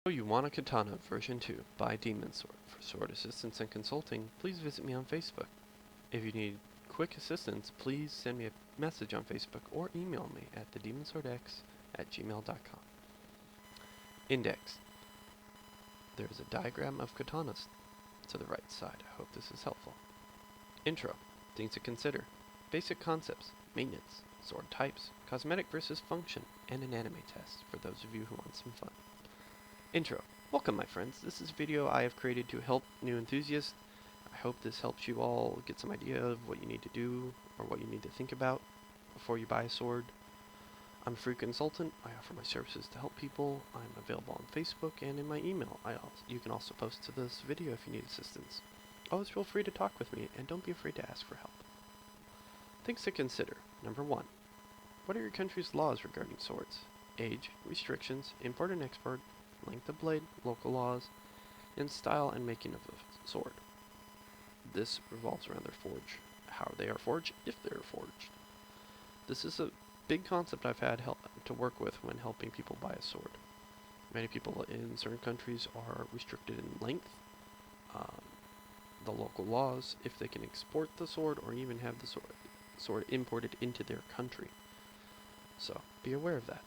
You want a Katana version 2 by Demon Sword. For sword assistance and consulting, please visit me on Facebook. If you need quick assistance, please send me a message on Facebook or email me at thedemonswordx@gmail.com. Index. There is a diagram of katanas to the right side. I hope this is helpful. Intro. Things to consider. Basic concepts. Maintenance. Sword types. Cosmetic versus function. And an anime test for those of you who want some fun. Intro. Welcome my friends. This is a video I have created to help new enthusiasts. I hope this helps you all get some idea of what you need to do or what you need to think about before you buy a sword. I'm a free consultant. I offer my services to help people. I'm available on Facebook and in my email. You can also post to this video if you need assistance. Always feel free to talk with me and don't be afraid to ask for help. Things to consider. Number 1. What are your country's laws regarding swords? Age, restrictions, import and export, length of blade, local laws, and style and making of the sword. This revolves around their forge, how they are forged, if they are forged. This is a big concept I've had to work with when helping people buy a sword. Many people in certain countries are restricted in length, the local laws, if they can export the sword or even have the sword imported into their country. So be aware of that.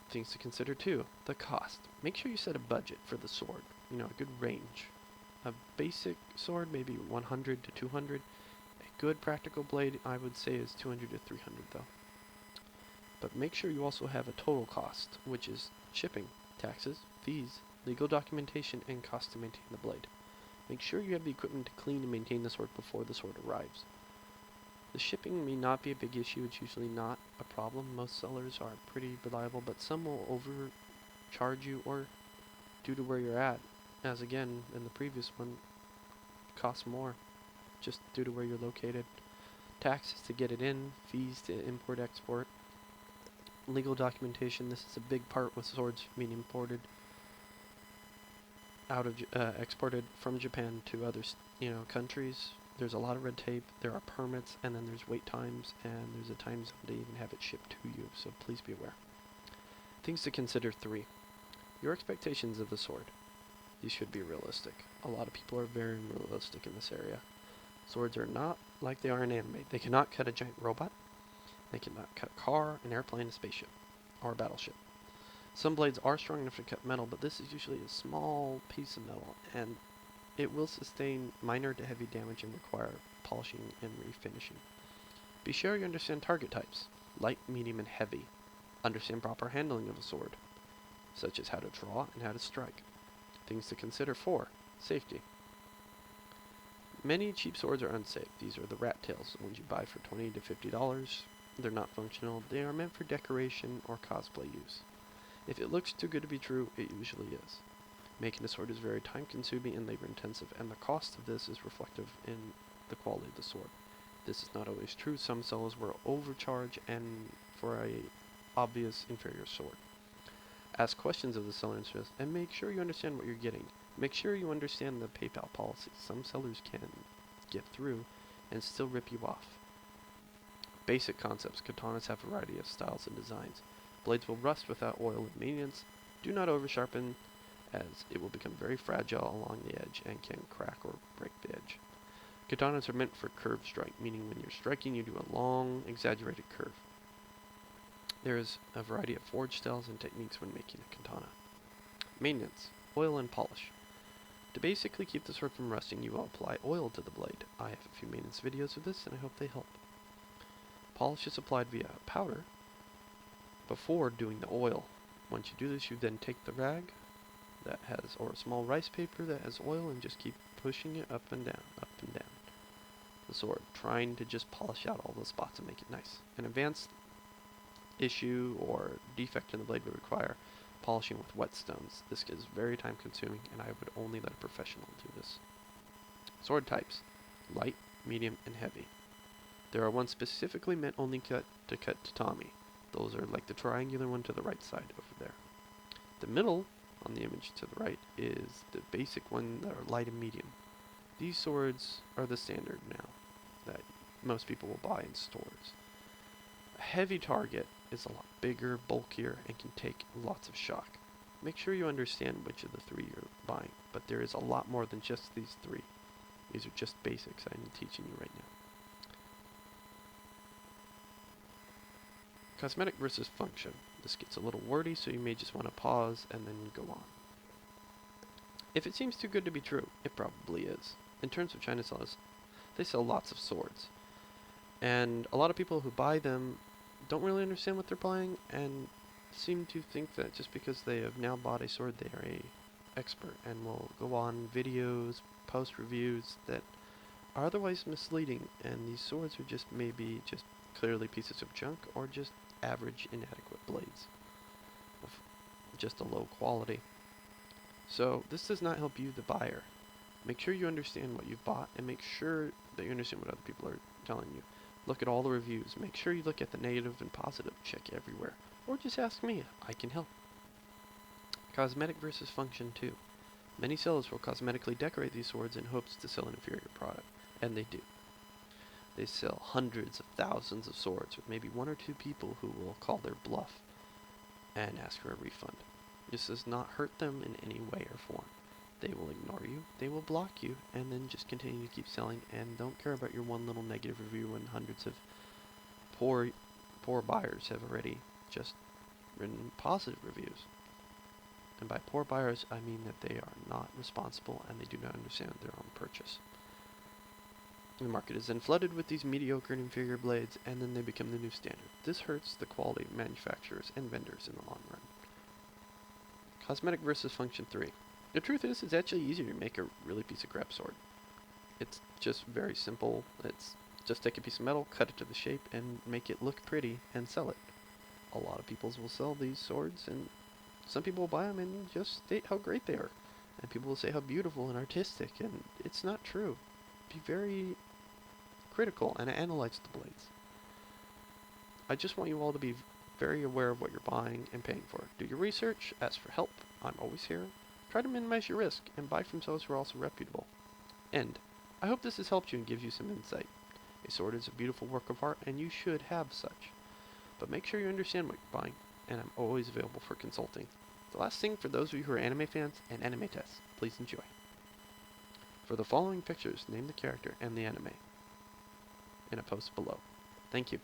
Things to consider too. The cost. Make sure you set a budget for the sword. A good range. A basic sword, maybe 100 to 200. A good practical blade, I would say, is 200 to 300 though. But make sure you also have a total cost, which is shipping, taxes, fees, legal documentation, and cost to maintain the blade. Make sure you have the equipment to clean and maintain the sword before the sword arrives. The shipping may not be a big issue. It's usually not a problem. Most sellers are pretty reliable, but some will overcharge you or due to where you're at. As again, in the previous one, costs more just due to where you're located. Taxes to get it in, fees to import, export, legal documentation. This is a big part with swords being imported exported from Japan to other countries. There's a lot of red tape, there are permits, and then there's wait times, and there's a time zone to even have it shipped to you, so please be aware. Things to consider 3. Your expectations of the sword. These should be realistic. A lot of people are very realistic in this area. Swords are not like they are in anime. They cannot cut a giant robot. They cannot cut a car, an airplane, a spaceship, or a battleship. Some blades are strong enough to cut metal, but this is usually a small piece of metal, and it will sustain minor to heavy damage and require polishing and refinishing. Be sure you understand target types, light, medium, and heavy. Understand proper handling of a sword, such as how to draw and how to strike. Things to consider 4. Safety. Many cheap swords are unsafe. These are the rat tails, the ones you buy for $20 to $50. They're not functional. They are meant for decoration or cosplay use. If it looks too good to be true, it usually is. Making a sword is very time consuming and labor intensive, and the cost of this is reflective in the quality of the sword. This is not always true. Some sellers will overcharge and for a obvious inferior sword. Ask questions of the seller and make sure you understand what you're getting. Make sure you understand the PayPal policy. Some sellers can get through and still rip you off. Basic concepts. Katanas have a variety of styles and designs. Blades will rust without oil and maintenance. Do not over sharpen, as it will become very fragile along the edge and can crack or break the edge. Katanas are meant for curve strike, meaning when you're striking you do a long, exaggerated curve. There is a variety of forge styles and techniques when making a katana. Maintenance, oil and polish. To basically keep the sword from rusting, you will apply oil to the blade. I have a few maintenance videos of this and I hope they help. Polish is applied via powder before doing the oil. Once you do this, you then take the rag that has, or a small rice paper that has oil, and just keep pushing it up and down the sword, trying to just polish out all the spots and make it nice. An advanced issue or defect in the blade would require polishing with whetstones. This is very time consuming, and I would only let a professional do this. Sword types: light, medium, and heavy. There are ones specifically meant only to cut tatami. Those are like the triangular one to the right side over there. The middle on the image to the right is the basic one that are light and medium. These swords are the standard now that most people will buy in stores. A heavy target is a lot bigger, bulkier, and can take lots of shock. make sure you understand which of the three you're buying, but there is a lot more than just these three. These are just basics I'm teaching you right now. Cosmetic versus function. This gets a little wordy, so you may just want to pause and then go on. If it seems too good to be true, it probably is. In terms of China sellers, they sell lots of swords. And a lot of people who buy them don't really understand what they're buying and seem to think that just because they have now bought a sword, they are a expert and will go on videos, post reviews that are otherwise misleading, and these swords are just maybe just clearly pieces of junk or just average inadequate blades of just a low quality. So this does not help you, the buyer. Make sure you understand what you've bought and make sure that you understand what other people are telling you. Look at all the reviews. Make sure you look at the negative and positive. Check everywhere. Or just ask me. I can help. Cosmetic versus function 2. Many sellers will cosmetically decorate these swords in hopes to sell an inferior product. And they do. They sell hundreds of thousands of swords with maybe one or two people who will call their bluff and ask for a refund. This does not hurt them in any way or form. They will ignore you, they will block you, and then just continue to keep selling and don't care about your one little negative review when hundreds of poor buyers have already just written positive reviews. And by poor buyers, I mean that they are not responsible and they do not understand their own purchase. The market is then flooded with these mediocre and inferior blades, and then they become the new standard. This hurts the quality of manufacturers and vendors in the long run. Cosmetic versus function 3. The truth is, it's actually easier to make a really piece of crap sword. It's just very simple. It's just take a piece of metal, cut it to the shape, and make it look pretty, and sell it. A lot of people will sell these swords, and some people will buy them and just state how great they are. And people will say how beautiful and artistic, and it's not true. Be very critical and analyze the blades. I just want you all to be very aware of what you're buying and paying for. Do your research, ask for help. I'm always here. Try to minimize your risk and buy from those who are also reputable. End. I hope this has helped you and gives you some insight. A sword is a beautiful work of art and you should have such. But make sure you understand what you're buying, and I'm always available for consulting. The last thing for those of you who are anime fans and anime tests, please enjoy. For the following pictures, name the character and the anime in a post below. Thank you.